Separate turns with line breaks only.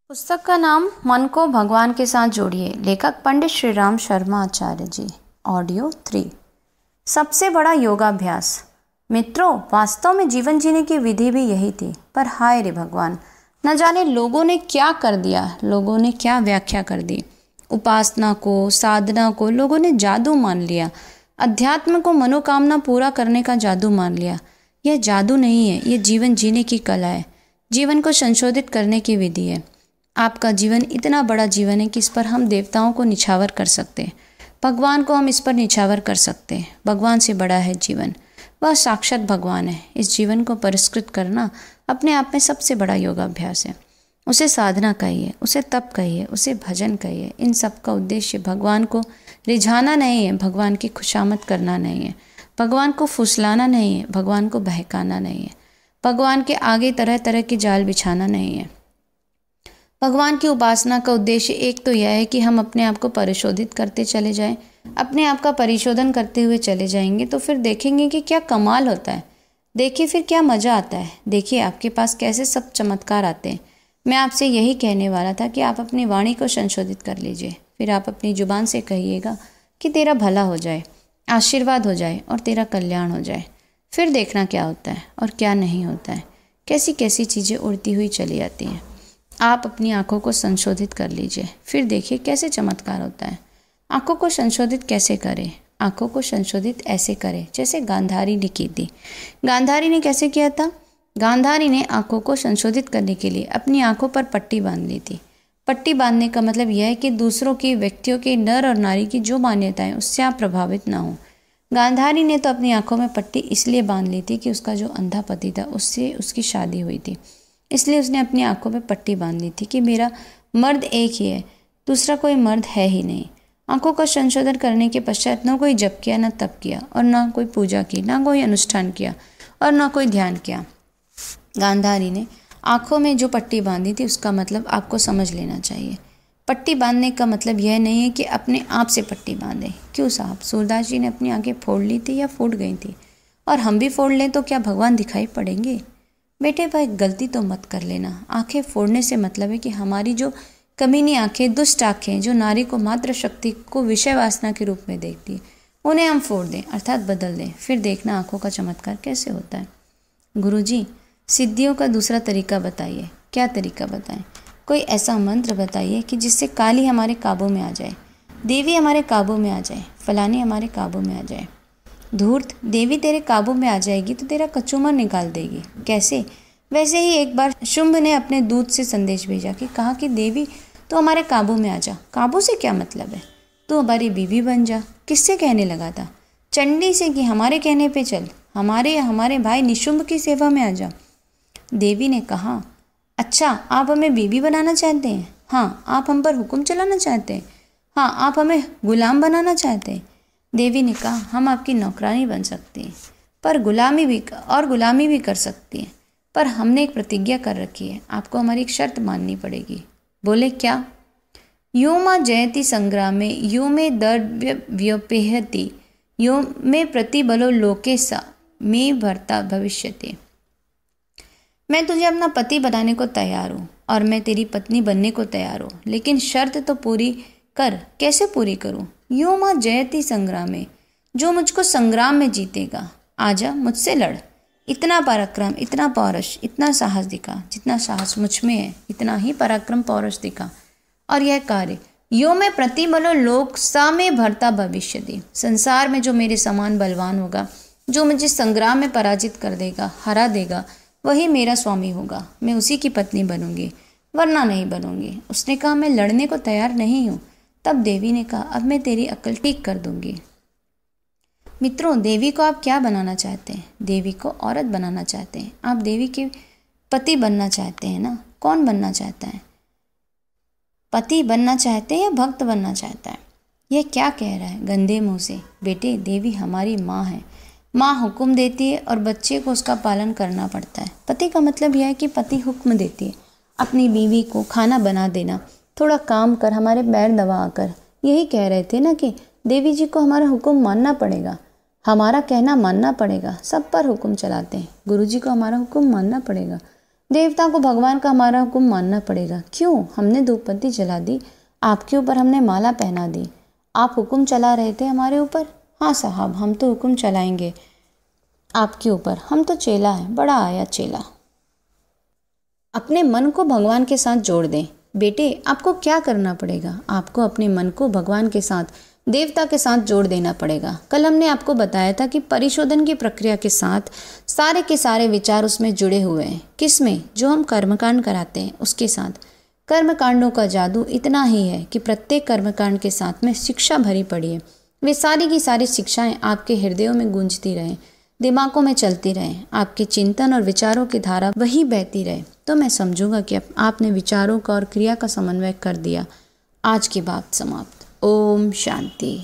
पुस्तक का नाम मन को भगवान के साथ जोड़िए। लेखक पंडित श्री राम शर्मा आचार्य जी। ऑडियो 3। सबसे बड़ा योगाभ्यास। मित्रों, वास्तव में जीवन जीने की विधि भी यही थी, पर हाय रे भगवान, न जाने लोगों ने क्या कर दिया, लोगों ने क्या व्याख्या कर दी। उपासना को, साधना को लोगों ने जादू मान लिया। अध्यात्म को मनोकामना पूरा करने का जादू मान लिया। यह जादू नहीं है, यह जीवन जीने की कला है, जीवन को संशोधित करने की विधि है। आपका जीवन इतना बड़ा जीवन है कि इस पर हम देवताओं को निछावर कर सकते हैं, भगवान को हम इस पर निछावर कर सकते हैं। भगवान से बड़ा है जीवन, वह साक्षात भगवान है। इस जीवन को परिष्कृत करना अपने आप में सबसे बड़ा योगाभ्यास है। उसे साधना कहिए, उसे तप कहिए, उसे भजन कहिए। इन सब का उद्देश्य भगवान को रिझाना नहीं है, भगवान की खुशामद करना नहीं है, भगवान को फुसलाना नहीं है, भगवान को बहकाना नहीं है, भगवान के आगे तरह तरह के जाल बिछाना नहीं है। भगवान की उपासना का उद्देश्य एक तो यह है कि हम अपने आप को परिशोधित करते चले जाएं। अपने आप का परिशोधन करते हुए चले जाएंगे तो फिर देखेंगे कि क्या कमाल होता है। देखिए फिर क्या मज़ा आता है। देखिए आपके पास कैसे सब चमत्कार आते हैं। मैं आपसे यही कहने वाला था कि आप अपनी वाणी को संशोधित कर लीजिए। फिर आप अपनी जुबान से कहिएगा कि तेरा भला हो जाए, आशीर्वाद हो जाए और तेरा कल्याण हो जाए। फिर देखना क्या होता है और क्या नहीं होता है, कैसी कैसी चीज़ें उड़ती हुई चली जाती हैं। आप अपनी आंखों को संशोधित कर लीजिए, फिर देखिए कैसे चमत्कार होता है। आंखों को संशोधित कैसे करें? आंखों को संशोधित ऐसे करें जैसे गांधारी ने की थी। गांधारी ने कैसे किया था? गांधारी ने आंखों को संशोधित करने के लिए अपनी आंखों पर पट्टी बांध ली थी। पट्टी बांधने का मतलब यह है कि दूसरों की, व्यक्तियों के, नर और नारी की जो मान्यताएं उससे आप प्रभावित ना हो। गांधारी ने तो अपनी आंखों में पट्टी इसलिए बांध ली थी कि उसका जो अंधा पति था उससे उसकी शादी हुई थी, इसलिए उसने अपनी आंखों पे पट्टी बांध ली थी कि मेरा मर्द एक ही है, दूसरा कोई मर्द है ही नहीं। आंखों का संशोधन करने के पश्चात न कोई जप किया, न तप किया, और न कोई पूजा की, न कोई अनुष्ठान किया और न कोई ध्यान किया। गांधारी ने आंखों में जो पट्टी बांधी थी उसका मतलब आपको समझ लेना चाहिए। पट्टी बांधने का मतलब यह नहीं है कि अपने आप से पट्टी बांधे। क्यों साहब, सूरदास जी ने अपनी आंखें फोड़ ली थी या फूट गई थी, और हम भी फोड़ लें तो क्या भगवान दिखाई पड़ेंगे? बेटे भाई, गलती तो मत कर लेना। आंखें फोड़ने से मतलब है कि हमारी जो कमीनी आंखें, दुष्ट आंखें, जो नारी को मात्र शक्ति को विषय वासना के रूप में देखती है, उन्हें हम फोड़ दें अर्थात बदल दें। फिर देखना आंखों का चमत्कार कैसे होता है। गुरुजी, सिद्धियों का दूसरा तरीका बताइए। क्या तरीका बताएं? कोई ऐसा मंत्र बताइए कि जिससे काली हमारे काबू में आ जाए, देवी हमारे काबू में आ जाए, फलानी हमारे काबू में आ जाए। धूर्त, देवी तेरे काबू में आ जाएगी तो तेरा कचूमर निकाल देगी। कैसे? वैसे ही एक बार शुंभ ने अपने दूत से संदेश भेजा कि कहा कि देवी तो हमारे काबू में आ जा। काबू से क्या मतलब है? तू हमारी बीवी बन जा। किससे कहने लगा था? चंडी से कि हमारे कहने पे चल, हमारे भाई निशुंभ की सेवा में आ जा। देवी ने कहा, अच्छा आप हमें बीवी बनाना चाहते हैं? हाँ। आप हम पर हुक्म चलाना चाहते हैं? हाँ। आप हमें गुलाम बनाना चाहते हैं? देवी ने कहा, हम आपकी नौकरानी बन सकती हैं, पर गुलामी भी कर सकती हैं, पर हमने एक प्रतिज्ञा कर रखी है, आपको हमारी एक शर्त माननी पड़ेगी। बोले क्या? यो मां जयति संग्रामे, यो में दर्व्यपेहति, यो में प्रतिबलो लोके सा में भर्ता भविष्यते। मैं तुझे अपना पति बनाने को तैयार हूँ और मैं तेरी पत्नी बनने को तैयार हूँ, लेकिन शर्त तो पूरी कर। कैसे पूरी करूँ? यो मां जयति संग्रामे, जो मुझको संग्राम में जीतेगा, आजा मुझसे लड़। इतना पराक्रम, इतना पौरुष, इतना साहस दिखा। जितना साहस मुझ में है इतना ही पराक्रम पौरुष दिखा। और यह कार्य यो में प्रतिबलो लोक सा में भरता भविष्य दे। संसार में जो मेरे समान बलवान होगा, जो मुझे संग्राम में पराजित कर देगा, हरा देगा, वही मेरा स्वामी होगा। मैं उसी की पत्नी बनूंगी, वरना नहीं बनूंगी। उसने कहा, मैं लड़ने को तैयार नहीं हूँ। तब देवी ने कहा, अब मैं तेरी अक्ल ठीक कर दूंगी। मित्रों, देवी को आप क्या बनाना चाहते हैं? देवी को औरत बनाना चाहते हैं। आप देवी के पति बनना चाहते हैं ना? कौन बनना चाहता है? पति बनना चाहते हैं या भक्त बनना चाहता है? यह क्या कह रहा है गंदे मुंह से? बेटे, देवी हमारी माँ है। माँ हुक्म देती है और बच्चे को उसका पालन करना पड़ता है। पति का मतलब यह है कि पति हुक्म देती है अपनी बीवी को, खाना बना देना, थोड़ा काम कर, हमारे पैर दबा कर। यही कह रहे थे ना कि देवी जी को हमारा हुक्म मानना पड़ेगा, हमारा कहना मानना पड़ेगा। सब पर हुक्म चलाते हैं, गुरु जी को हमारा हुक्म मानना पड़ेगा। देवता को भगवान का हमारा हुक्म मानना पड़ेगा। क्यों? हमने धूप बत्ती जला दी, आपके ऊपर हमने माला पहना दी, आप हुक्म चला रहे थे हमारे ऊपर। हाँ साहब, हम तो हुक्म चलाएंगे आपके ऊपर, हम तो चेला है, बड़ा आया चेला। अपने मन को भगवान के साथ जोड़ दें। बेटे, आपको क्या करना पड़ेगा? आपको अपने मन को भगवान के साथ, देवता के साथ जोड़ देना पड़ेगा। कल हमने आपको बताया था कि परिशोधन की प्रक्रिया के साथ सारे के सारे विचार उसमें जुड़े हुए हैं। किसमें? जो हम कर्मकांड कराते हैं उसके साथ। कर्मकांडों का जादू इतना ही है कि प्रत्येक कर्मकांड के साथ में शिक्षा भरी पड़ी है। वे सारी की सारी शिक्षाएं आपके हृदयों में गूंजती रहें, दिमागों में चलती रहें, आपके चिंतन और विचारों की धारा वही बहती रहे, तो मैं समझूंगा कि आपने विचारों का और क्रिया का समन्वय कर दिया। आज की बात समाप्त। ओम शांति।